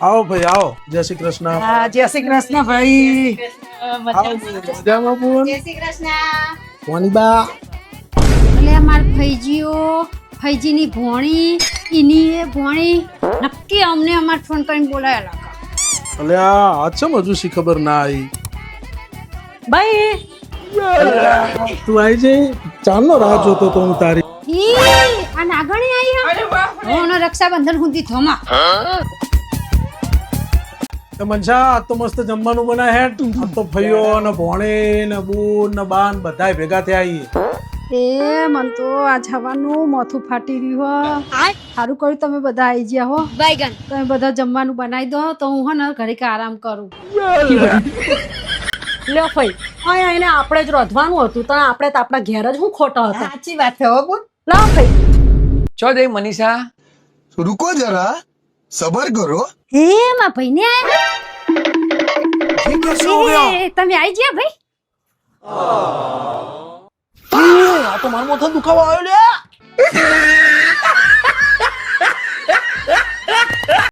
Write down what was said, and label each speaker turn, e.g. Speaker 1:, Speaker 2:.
Speaker 1: आओ भाई आओ जय श्री कृष्ण
Speaker 2: હા જય શ્રી કૃષ્ણ ભાઈ
Speaker 1: મજામાં બોલ
Speaker 3: જય શ્રી કૃષ્ણ
Speaker 1: કોની બા
Speaker 3: એટલે માર ફઈજીઓ ફઈજીની ભોણી એની એ ભોણી નક્કી અમને અમાર ફોન કરીને બોલાયેલા
Speaker 1: અલે આ અચ્છા હજુ શી ખબર ના આવી
Speaker 2: ભાઈ
Speaker 1: તું આવી જઈ ચાલનો રાહ જોતો તો હું તારી
Speaker 3: ઈ આ નાગણી આવી હે ઓનો રક્ષાબંધન સુધી થોમા
Speaker 1: તો મનસા આ તો મસ્ત જમવાનું બનાય હે આ તો ફઈયો ને ભોણે ને બૂન ને બાન બધાય ભેગા થયા ઈ
Speaker 3: એ મન તો આ જવાનું માથું ફાટી રહ્યું હો સારું કર્યું તમે બધા આવી ગયા હો બાયગન તમે બધા જમવાનું બનાવી દો તો હું હે ને ઘડીક આરામ કરું
Speaker 2: લ્યો ભાઈ અહીંયા એને આપણે જ રોધવાનું હતું તો આપણે તો આપણા ઘેર જ હું ખોટા હતા
Speaker 3: સાચી વાત છે હો બોલ
Speaker 2: લાવ ભાઈ
Speaker 4: ચો જઈ મનીષા
Speaker 5: रुको जरा सबर करो
Speaker 3: હે માં ભાઈ ને તમે આવી ગયા ભાઈ
Speaker 1: આ તો મારો માથો દુખાવો આવ્યો લે